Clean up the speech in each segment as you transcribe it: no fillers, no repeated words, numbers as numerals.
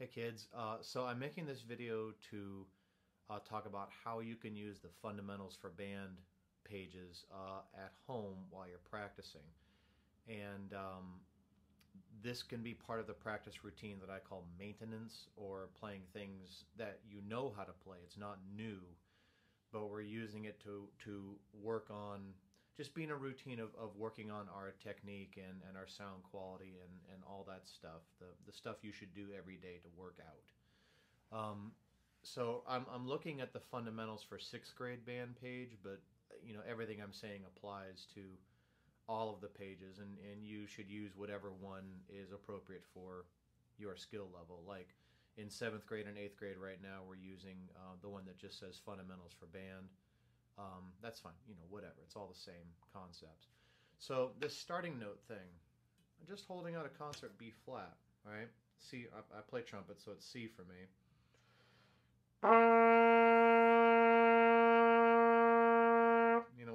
Hey kids, so I'm making this video to talk about how you can use the fundamentals for band pages at home while you're practicing. And this can be part of the practice routine that I call maintenance, or playing things that you know how to play. It's not new, but we're using it to work on just being a routine of working on our technique and our sound quality and all that stuff, the stuff you should do every day to work out. So I'm looking at the fundamentals for 6th grade band page, but everything I'm saying applies to all of the pages, and you should use whatever one is appropriate for your skill level. Like in 7th grade and 8th grade right now, we're using the one that just says fundamentals for band. That's fine, whatever. It's all the same concepts. So this starting note thing, I'm just holding out a concert B flat, right? C, I play trumpet, so it's C for me.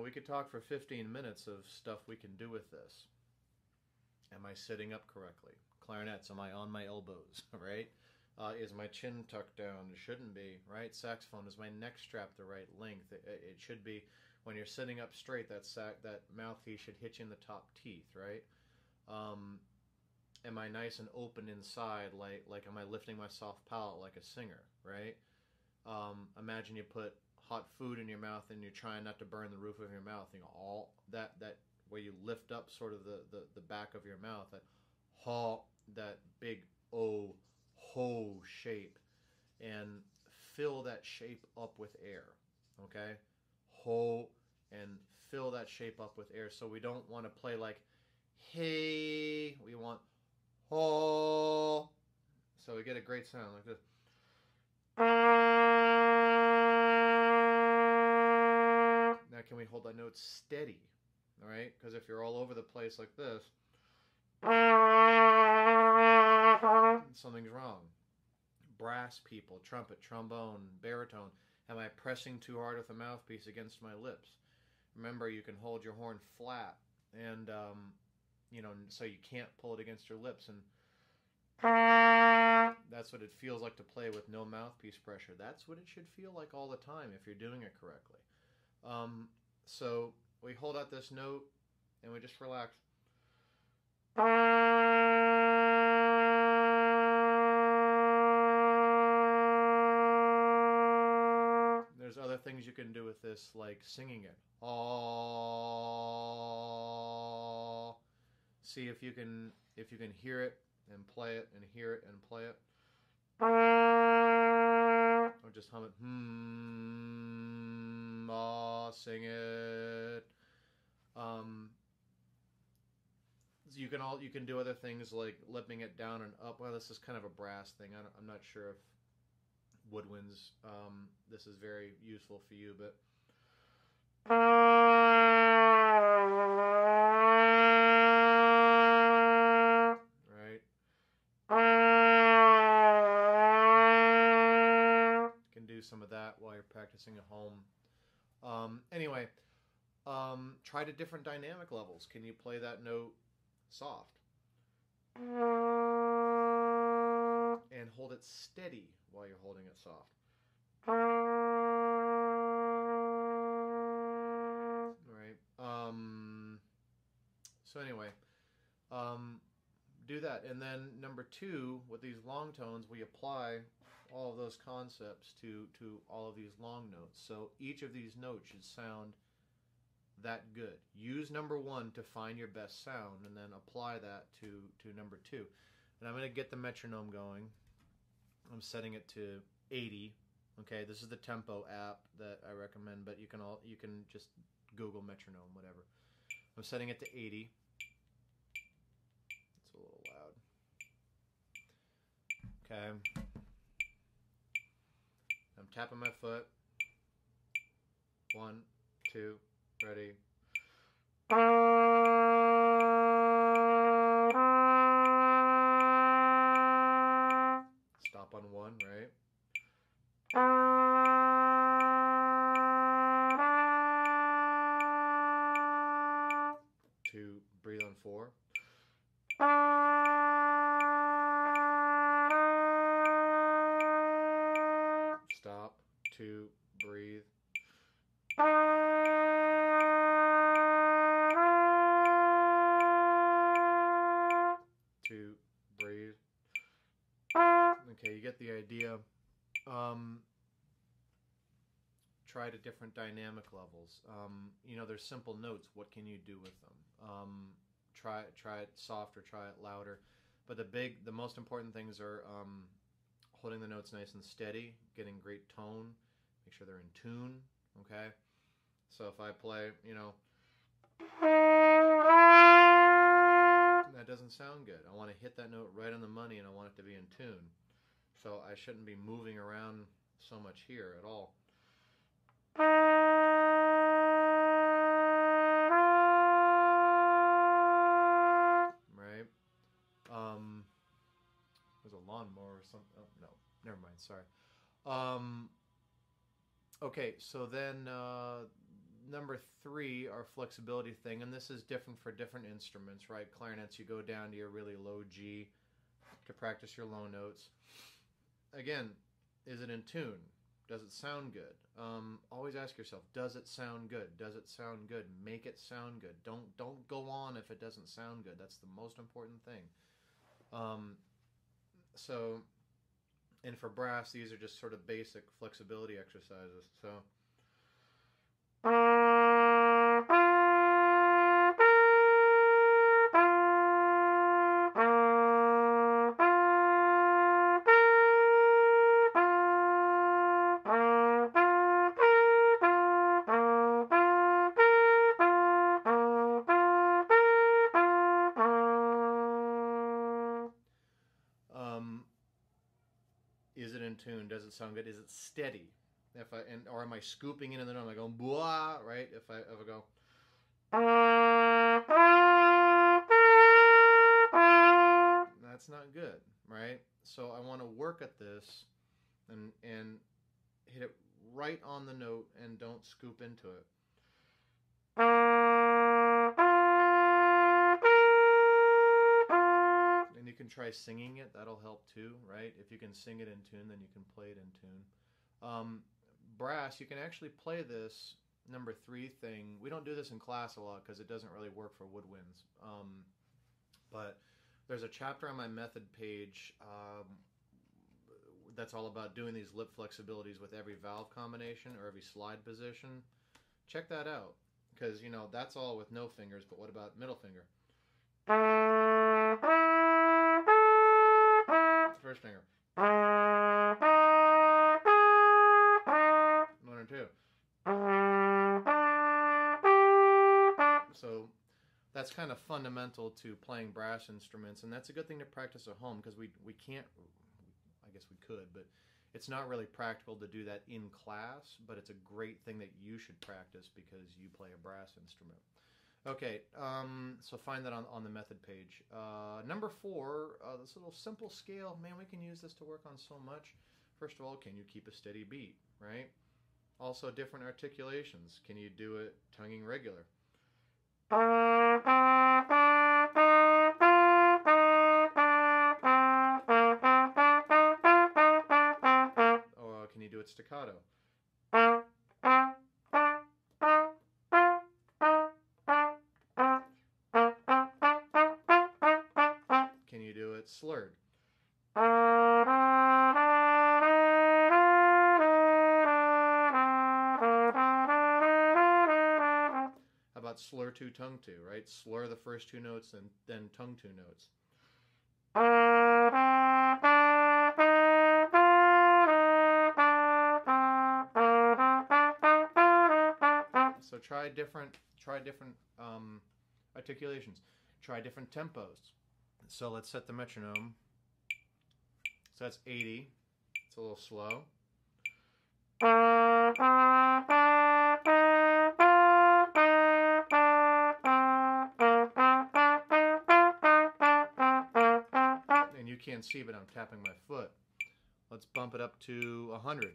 We could talk for 15 minutes of stuff we can do with this. Am I sitting up correctly? Clarinets, am I on my elbows, right? Is my chin tucked down? It shouldn't be, right? Saxophone, is my neck strap the right length? It should be. When you're sitting up straight, that mouthpiece should hit you in the top teeth, right? Am I nice and open inside? Like am I lifting my soft palate like a singer, right? Imagine you put hot food in your mouth and you're trying not to burn the roof of your mouth. All that where you lift up sort of the back of your mouth, that big O ho shape, and fill that shape up with air. Okay, ho, and fill that shape up with air. So we don't want to play like hey, we want ho. So we get a great sound like this. Now can we hold that note steady? All right, because if you're all over the place like this, something's wrong. Brass people, trumpet, trombone, baritone, am I pressing too hard with the mouthpiece against my lips? Remember, you can hold your horn flat, and so you can't pull it against your lips, and that's what it feels like to play with no mouthpiece pressure. That's what it should feel like all the time if you're doing it correctly. So we hold out this note and we just relax. There's other things you can do with this, like singing it. Aww. See if you can hear it and play it and hear it and play it. Or just hum it. Sing it. You can do other things like lipping it down and up. Well, this is kind of a brass thing. I'm not sure if woodwinds this is very useful for you, but right. Can do some of that while you're practicing at home. Anyway, try to different dynamic levels. Can you play that note soft? And hold it steady while you're holding it soft. Right. So anyway, do that. And then number 2, with these long tones, we apply all of those concepts to all of these long notes. So each of these notes should sound that good. Use number 1 to find your best sound, and then apply that to number 2. And I'm going to get the metronome going. I'm setting it to 80. Okay, this is the tempo app that I recommend, but you can just Google metronome, whatever. I'm setting it to 80. It's a little loud. Okay. I'm tapping my foot. 1, 2, ready. Stop on 1, right? 2, breathe on 4. 2, breathe. 2, breathe. Okay, you get the idea. Try it at different dynamic levels. You know, there's simple notes. What can you do with them? Try it softer, try it louder. But the most important things are holding the notes nice and steady, getting great tone, make sure they're in tune. Okay, so if I play, you know, that doesn't sound good. I want to hit that note right on the money, and I want it to be in tune. So I shouldn't be moving around so much here at all. Right? There's a lawnmower or something. Oh, no, never mind. Sorry. Okay, so then number 3, our flexibility thing, and this is different for different instruments, right? Clarinets, you go down to your really low G to practice your low notes. Again, is it in tune? Does it sound good? Always ask yourself, does it sound good? Does it sound good? Make it sound good. Don't go on if it doesn't sound good. That's the most important thing. And for brass, these are just sort of basic flexibility exercises. So. Is it in tune? Does it sound good? Is it steady? Or am I scooping into the note? Am I going blah, right? If I go, that's not good, right? So I want to work at this and hit it right on the note and don't scoop into it. And you can try singing it. That'll help too, right? If you can sing it in tune, then you can play it in tune. Brass, you can actually play this number 3 thing. We don't do this in class a lot because it doesn't really work for woodwinds. But there's a chapter on my method page that's all about doing these lip flexibilities with every valve combination or every slide position. Check that out because, you know, that's all with no fingers, but what about middle finger? First finger. 1 or 2. So that's kind of fundamental to playing brass instruments, and that's a good thing to practice at home because we can't, I guess we could, but it's not really practical to do that in class, but it's a great thing that you should practice because you play a brass instrument. Okay, so find that on the method page. Number 4, this little simple scale. Man, we can use this to work on so much. First of all, can you keep a steady beat, right? Also, different articulations. Can you do it tonguing regular? Or can you do it staccato? Can you do it slurred? How about slur 2, tongue 2, right? Slur the first 2 notes and then tongue 2 notes. So try different articulations. Try different tempos. So let's set the metronome. So that's 80. It's a little slow. And you can't see, but I'm tapping my foot. Let's bump it up to 100.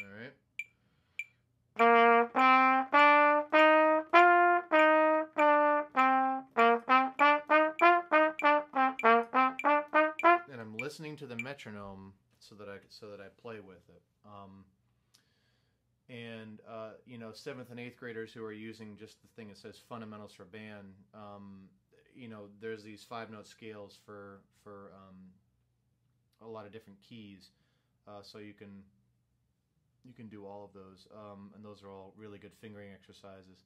All right. And I'm listening to the metronome so that I play with it. You know, 7th and 8th graders who are using just the thing that says fundamentals for band, you know, there's these 5-note scales for a lot of different keys, so you can do all of those, and those are all really good fingering exercises.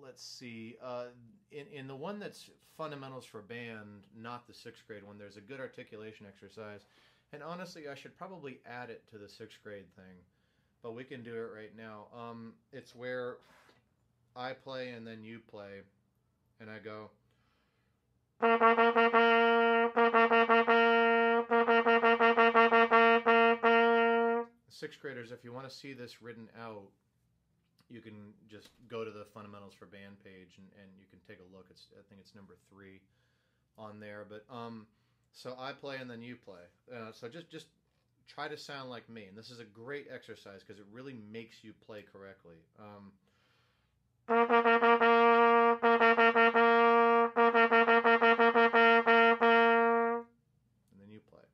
Let's see. In the one that's fundamentals for band, not the 6th grade one, there's a good articulation exercise. And honestly, I should probably add it to the 6th grade thing, but we can do it right now. It's where I play and then you play, and I go. 6th graders, if you want to see this written out, you can just go to the fundamentals for band page and you can take a look. I think it's number 3 on there. But so I play and then you play. So just try to sound like me. And this is a great exercise because it really makes you play correctly. And then you play.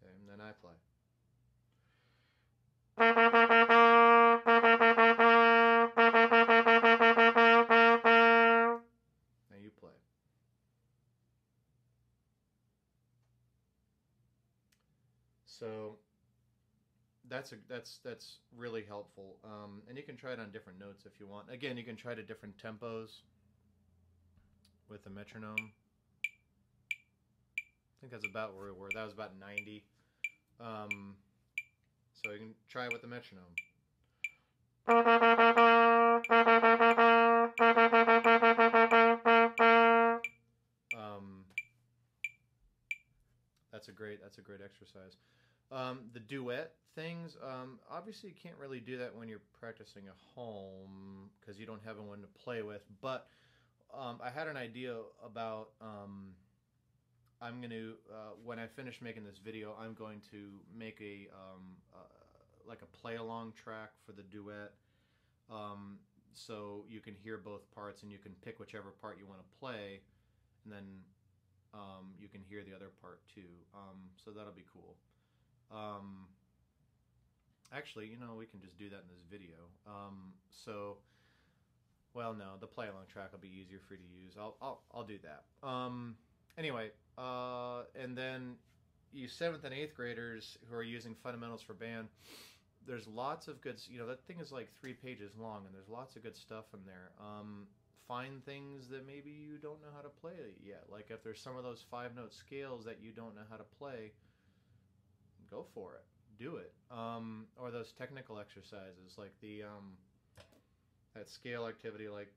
Okay, and then I play. Now you play. So that's really helpful, and you can try it on different notes if you want. Again, you can try to different tempos with the metronome. I think that's about where we were. That was about 90. So you can try it with the metronome. That's a great exercise. The duet things, obviously you can't really do that when you're practicing at home because you don't have anyone to play with. But I had an idea about I'm going to when I finish making this video, I'm going to make like a play along track for the duet, so you can hear both parts and you can pick whichever part you want to play, and then you can hear the other part too. So that'll be cool. Actually, you know, we can just do that in this video. Well, no, the play along track will be easier for you to use. I'll do that. Anyway, and then you 7th and 8th graders who are using fundamentals for band, there's lots of good, you know, that thing is like 3 pages long and there's lots of good stuff in there. Find things that maybe you don't know how to play yet. Like if there's some of those 5-note scales that you don't know how to play, go for it. Do it. Or those technical exercises like the that scale activity, like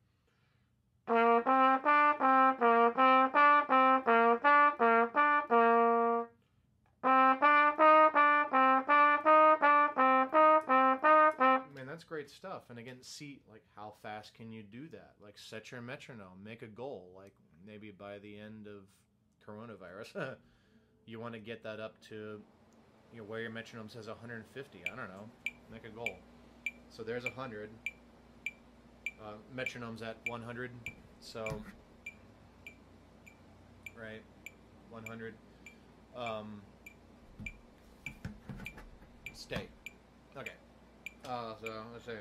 man, that's great stuff. And again, see like how fast can you do that? Like set your metronome, make a goal. Like maybe by the end of coronavirus, you want to get that up to, you know, where your metronome says 150. I don't know. Make a goal. So there's 100. Metronome's at 100. So, right, 100. Stay. Okay. So let's see.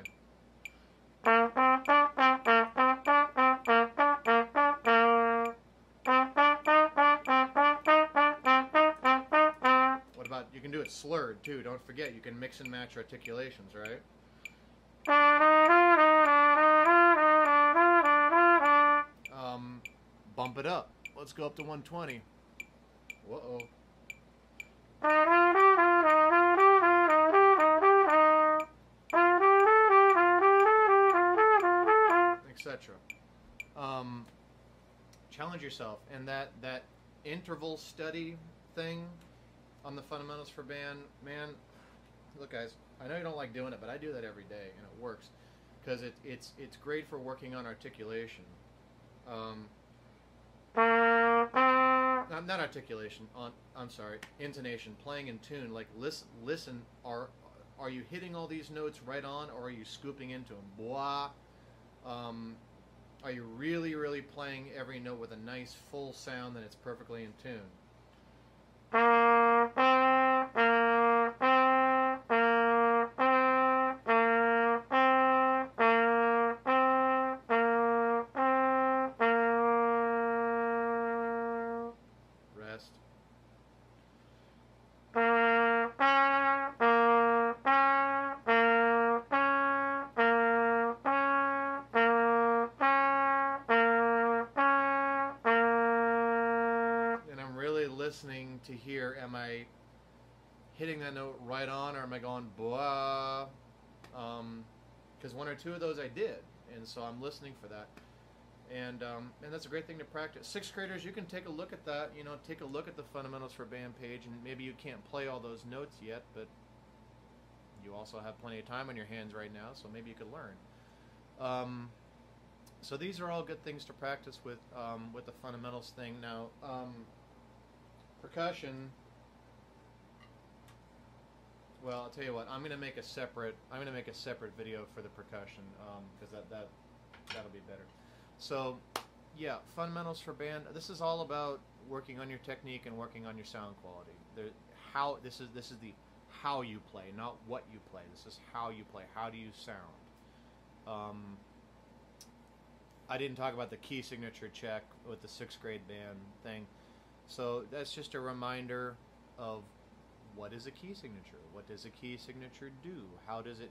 What about, you can do it slurred too. Don't forget, you can mix and match articulations, right? Bump it up. Let's go up to 120. Whoa. Etc. Challenge yourself, and that interval study thing on the fundamentals for band, man. Look, guys, I know you don't like doing it, but I do that every day, and it works because it's great for working on articulation. Not articulation. I'm sorry, intonation, playing in tune. Like listen. Are you hitting all these notes right on, or are you scooping into them? Blah. Are Are you really, really playing every note with a nice full sound that it's perfectly in tune? Rest. And I'm really listening to hear, am I hitting that note right on, or am I going blah? Because one or two of those I did, and so I'm listening for that. And that's a great thing to practice. Sixth graders, you can take a look at that. You know, take a look at the fundamentals for band page, and maybe you can't play all those notes yet, but you also have plenty of time on your hands right now, so maybe you could learn. So these are all good things to practice with the fundamentals thing. Now, percussion. Well, I'll tell you what. I'm going to make a separate video for the percussion because that'll be better. So, yeah, fundamentals for band. This is all about working on your technique and working on your sound quality. This is the how you play, not what you play. This is how you play. How do you sound? I didn't talk about the key signature check with the sixth grade band thing. So that's just a reminder of what is a key signature? What does a key signature do? How does it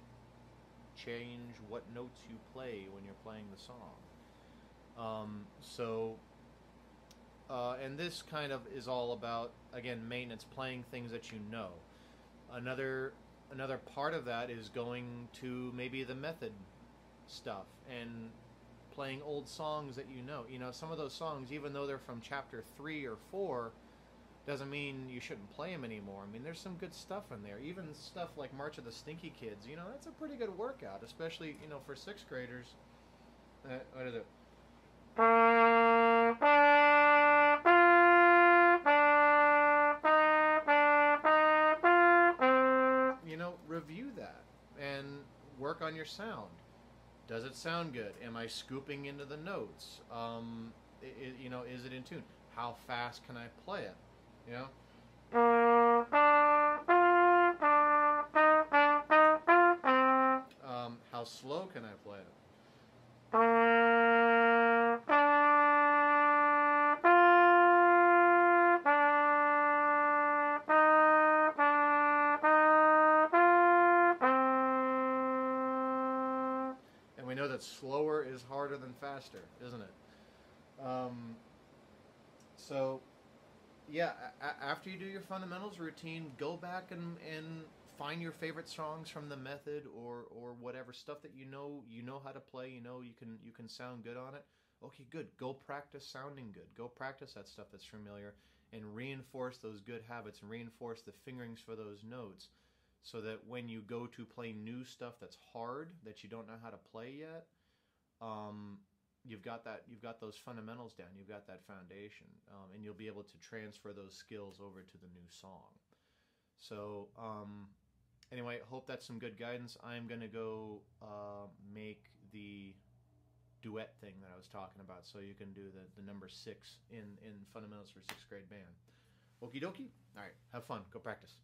change what notes you play when you're playing the song? And this kind of is all about, again, maintenance, playing things that you know. Another part of that is going to maybe the method stuff and playing old songs that you know. You know, some of those songs, even though they're from chapter 3 or 4, doesn't mean you shouldn't play them anymore. I mean, there's some good stuff in there. Even stuff like March of the Stinky Kids, you know, that's a pretty good workout, especially, you know, for sixth graders. What is it? You know, review that and work on your sound. Does it sound good? Am I scooping into the notes? You know, is it in tune? How fast can I play it? You know? How slow can I play it? And we know that slower is harder than faster, isn't it? So, yeah, after you do your fundamentals routine, go back and find your favorite songs from the method or whatever stuff that you know how to play. You know you can sound good on it. Okay, good. Go practice sounding good. Go practice that stuff that's familiar and reinforce those good habits and reinforce the fingerings for those notes, so that when you go to play new stuff that's hard that you don't know how to play yet, you've got those fundamentals down. You've got that foundation, and you'll be able to transfer those skills over to the new song. So anyway, hope that's some good guidance. I'm going to go make the duet thing that I was talking about, so you can do the number 6 in fundamentals for 6th grade band. Okie dokie. All right, have fun. Go practice.